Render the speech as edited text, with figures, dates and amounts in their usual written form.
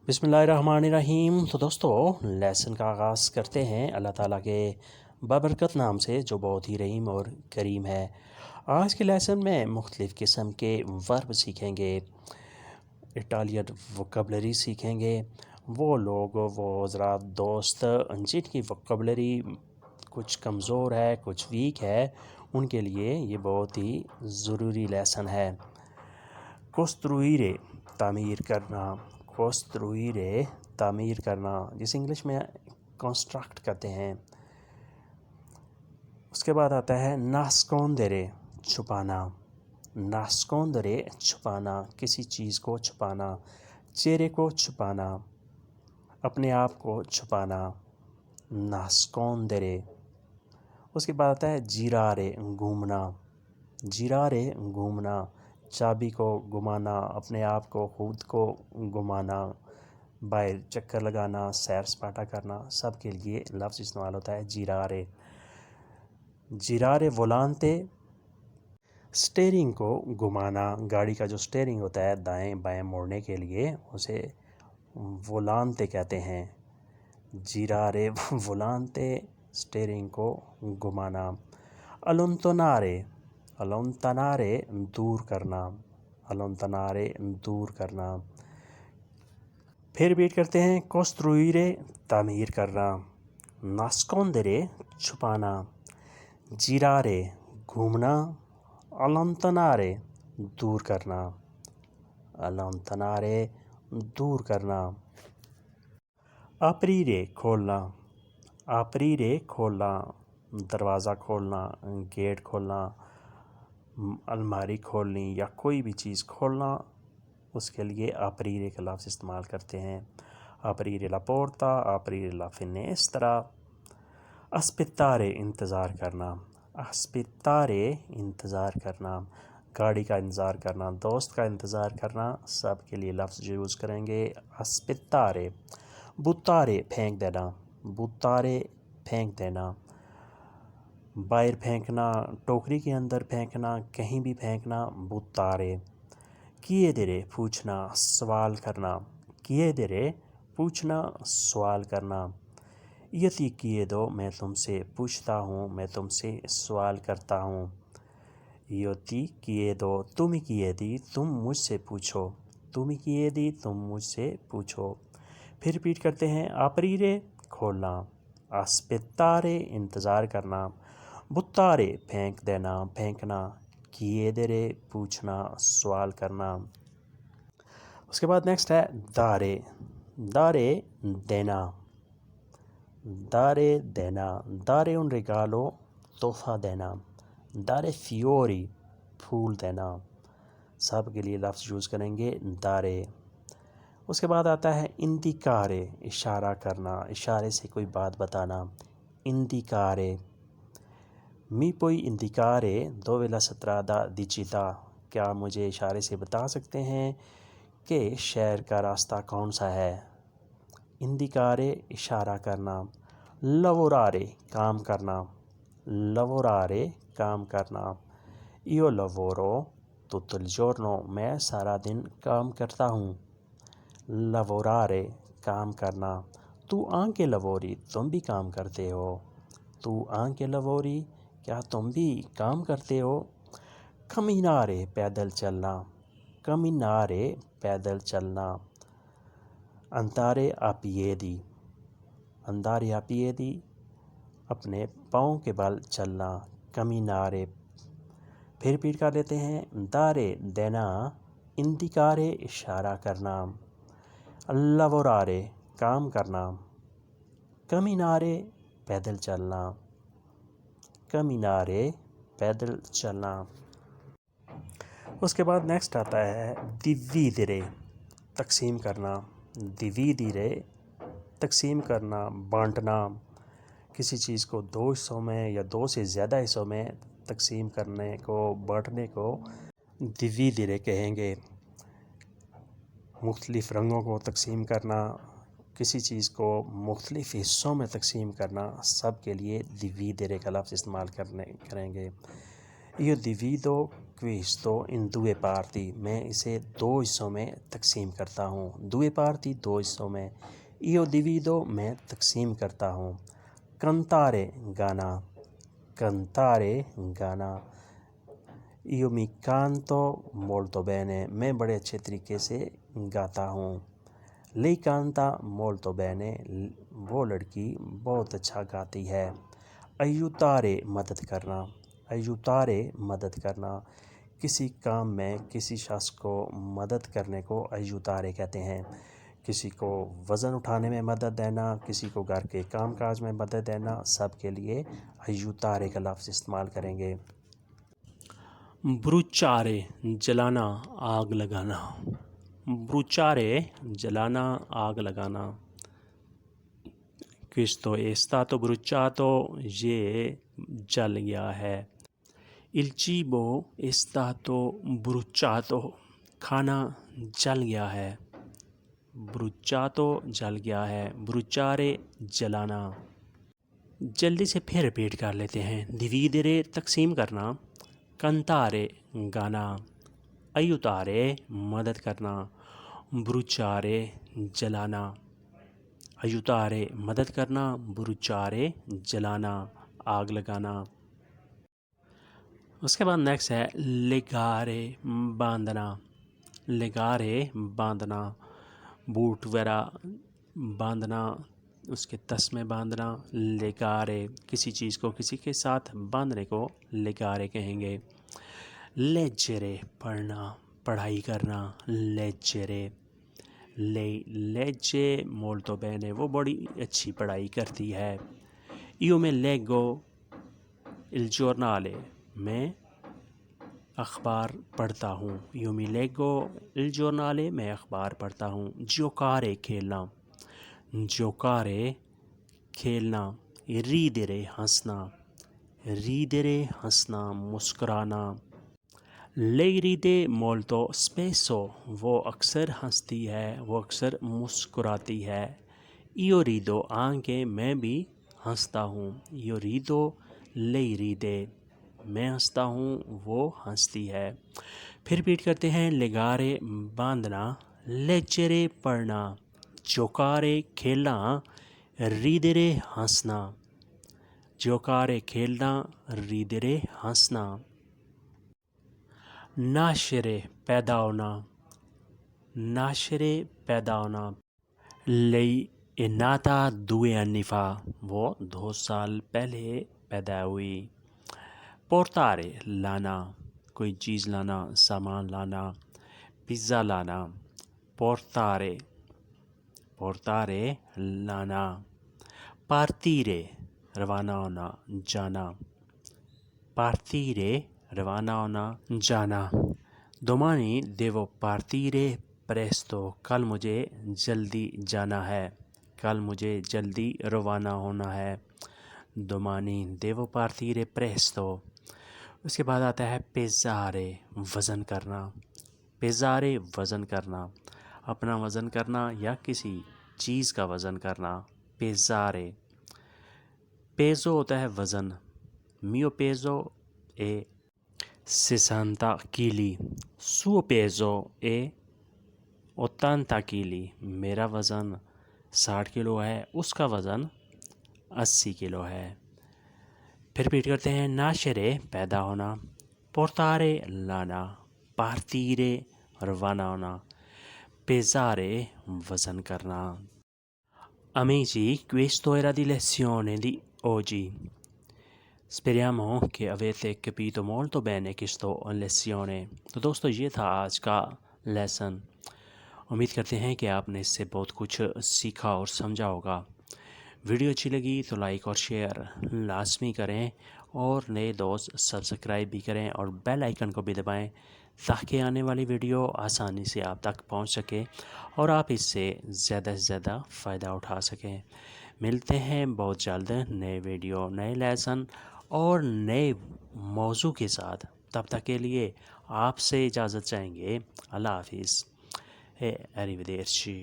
बिस्मिल्लाहिर्रहमानिर्रहीम। तो दोस्तों, लेसन का आगाज़ करते हैं अल्लाह ताला के बाबरकत नाम से, जो बहुत ही रहीम और करीम है। आज के लेसन में मुख्तलिफ़ किस्म के वर्ब सीखेंगे, इटालियन वोकैबुलरी सीखेंगे। वो लोग, वो हज़रात दोस्त जिनकी वोकैबुलरी कुछ कमज़ोर है, कुछ वीक है, उनके लिए ये बहुत ही ज़रूरी लेसन है। कोस्त्रुइरे, तामीर करना। कोस्त्रुइरे, तामीर करना, जिसे इंग्लिश में कंस्ट्रक्ट कहते हैं। उसके बाद आता है नास्कोंदरे, छुपाना। नास्कोंदरे, छुपाना, किसी चीज़ को छुपाना। चेहरे को छुपाना, अपने आप को छुपाना। नास्कोंदरे। उसके बाद आता है जिरारे, घूमना। जिरारे, घूमना, चाबी को घुमाना, अपने आप को, खुद को घुमाना, बाहर चक्कर लगाना, सैर सपाटा करना, सब के लिए लफ्ज़ इस्तेमाल होता है जिरारे। जिरारे वोलांते, स्टीयरिंग को घुमाना। गाड़ी का जो स्टीयरिंग होता है दाएं बाएं मोड़ने के लिए, उसे वोलांते कहते हैं। जिरारे वोलांते, स्टीयरिंग को घुमाना। अलोंतनारे, अलोंतनारे, दूर करना। अलोंतनारे, दूर करना। फिर रिपीट करते हैं। कोस्त्रुइरे, तामीर करना। नास्कोंदरे, छुपाना। जिरारे, घूमना। अलोंतनारे, दूर करना। अलोंतनारे, दूर करना। आपरीरे, खोलना। आपरीरे, खोलना, दरवाज़ा खोलना, गेट खोलना, अलमारी खोलनी या कोई भी चीज़ खोलना, उसके लिए आपरीरे का लफ्ज़ इस्तेमाल करते हैं। आपरीरे ला पोर्ता, आपरीरे ला फिनेस्त्रा। अस्पेत्तारे, इंतज़ार करना। अस्पेत्तारे, इंतज़ार करना, गाड़ी का इंतज़ार करना, दोस्त का इंतज़ार करना, सब के लिए लफ्ज़ यूज़ करेंगे अस्पेत्तारे। बुत्तारे, फेंक देना। बुत्तारे, फेंक देना, बाहर फेंकना, टोकरी के अंदर फेंकना, कहीं भी फेंकना, बुत्तारे। किएदेरे, पूछना, सवाल करना। किएदेरे, पूछना, सवाल करना। यति किए दो, मैं तुमसे पूछता हूँ, मैं तुमसे सवाल करता हूँ। यति किए दो, तुम किए दी, तुम मुझसे पूछो। तुम किए दी, तुम मुझसे पूछो। फिर रिपीट करते हैं। आपरीरे, खोलना। अस्पेत्तारे, इंतज़ार करना। बुत्तारे, फेंक देना, फेंकना। किएदेरे, पूछना, सवाल करना। उसके बाद नेक्स्ट है दारे। दारे, देना। दारे, देना, दारे उन रिगालो, तोहफ़ा देना। दारे फियोरी, फूल देना, सब के लिए लफ्ज़ यूज़ करेंगे दारे। उसके बाद आता है इंदिकारे, इशारा करना, इशारे से कोई बात बताना। इंदिकारे। मी पोई इंदिकारे दोवे ला सत्रादा दिचिता, क्या मुझे इशारे से बता सकते हैं कि शहर का रास्ता कौन सा है। इंदिकारे, इशारा करना। लवोरारे, काम करना। लवोरारे, काम करना। इयो लवोरो tutto il giorno, मैं सारा दिन काम करता हूँ। लवोरारे, काम करना। तू आंके लवोरी, तुम भी काम करते हो। तू आंके लवोरी, क्या तुम भी काम करते हो। कमीनारे, पैदल चलना। कमीनारे, पैदल चलना। अंतारे आपिएदी, अंदारे आपिएदी, अपने पाँव के बल चलना। कमीनारे। फिर रिपीट कर लेते हैं। दारे, देना। इंदिकारे, इशारा करना। लवोरारे, काम करना। कमीनारे, पैदल चलना। कमीनारे, पैदल चलना। उसके बाद नेक्स्ट आता है दिवीदिरे, तकसीम करना। दिवीदिरे, तकसीम करना, बांटना। किसी चीज़ को दो हिस्सों में या दो से ज़्यादा हिस्सों में तकसीम करने को, बांटने को दिवीदिरे कहेंगे। मुख्तलिफ़ रंगों को तकसीम करना, किसी चीज़ को मुख्तलिफ़ हिस्सों में तकसीम करना, सब के लिए दिवीदिरे का लफ्ज़ इस्तेमाल करेंगे। ये दिवीदो questo in due parti. میں اسے دو حصوں میں تقسیم کرتا ہوں. due parti دو حصوں میں. io divido میں تقسیم کرتا ہوں. cantare گانا. cantare گانا. io mi canto molto bene. میں بڑے اچھے طریقے سے گاتا ہوں. lei canta molto bene. وہ لڑکی بہت اچھا گاتی ہے. aiutare مدد کرنا. aiutare مدد کرنا. کسی کام میں کسی شخص کو مدد کرنے کو aiutare کہتے ہیں. کسی کو وزن اٹھانے میں مدد دینا، کسی کو گھر کے کام کاج میں مدد دینا، سب کے لیے aiutare کا لفظ استعمال کریں گے. bruciare جلانا، آگ لگانا. bruciare جلانا، آگ لگانا. questo è stato bruciato یہ جل گیا ہے. il cibo è stato bruciato کھانا جل گیا ہے. bruciato جل گیا ہے. bruciare جلانا. جلدی سے پھر ریپیٹ کر لیتے ہیں. dividere تقسیم کرنا. cantare گانا. aiutare مدد کرنا. bruciare جلانا. aiutare مدد کرنا. bruciare جلانا، آگ لگانا. اس کے بعد نیکسٹ ہے legare باندھنا. legare باندھنا، بوٹ وغیرہ باندھنا، اس کے تس میں باندھنا. legare کسی چیز کو کسی کے ساتھ باندھنے کو legare کہیں گے. leggere پڑھنا، پڑھائی کرنا. leggere. lei legge molto bene وہ بڑی اچھی پڑھائی کرتی ہے. io میں leggo il giornale میں اخبار پڑھتا ہوں. io mi leggo il giornale میں اخبار پڑھتا ہوں. giocare کھیلنا. giocare کھیلنا. ridere ہنسنا. ridere ہنسنا، مسکرانا. lei ride molto spesso وہ اکثر ہنستی ہے، وہ اکثر مسکراتی ہے. io rido anche میں بھی ہنستا ہوں. io rido lei ride میں ہنستا ہوں، وہ ہنستی ہے. پھر ریپیٹ کرتے ہیں. legare باندھنا. leggere پڑھنا. giocare کھیلنا. ridere ہنسنا. giocare کھیلنا. ridere ہنسنا. nascere پیدا ہونا. nascere پیدا ہونا. lei è nata 2 anni fa وہ 2 سال پہلے پیدا ہوئی. portare لانا، کوئی چیز لانا، سامان لانا. پزا لانا. portare. portare لانا. partire روانہ ہونا، جانا. partire روانہ ہونا، جانا. domani devo partire presto کل مجھے جلدی جانا ہے. کل مجھے جلدی روانہ ہونا ہے. domani devo partire presto. اس کے بعد آتا ہے pesare وزن کرنا. pesare وزن کرنا، اپنا وزن کرنا یا کسی چیز کا وزن کرنا. pesare. peso ہوتا ہے وزن. mio peso è 60 kg. suo peso è 80 kg. میرا وزن 60 کلو ہے، اس کا وزن 80 کلو ہے. پھر ریپیٹ کرتے ہیں. nascere پیدا ہونا. portare لانا. partire روانہ ہونا. pesare وزن کرنا. Amici, questo era di lezione di oggi. Speriamo che avete capito molto bene questa lezione. تو دوستو یہ تھا آج کا لیسن. امید کرتے ہیں کہ آپ نے اس سے بہت کچھ سیکھا اور سمجھا ہوگا. ویڈیو اچھی لگی تو لائک اور شیئر لازمی کریں، اور نئے دوست سبسکرائب بھی کریں اور بیل آئیکن کو بھی دبائیں تاکہ آنے والی ویڈیو آسانی سے آپ تک پہنچ سکے اور آپ اس سے زیادہ فائدہ اٹھا سکیں. ملتے ہیں بہت جلد نئے ویڈیو، نئے لیسن اور نئے موضوع کے ساتھ. تب تک کے لیے آپ سے اجازت چاہیں گے. اللہ حافظ. Arrivederci.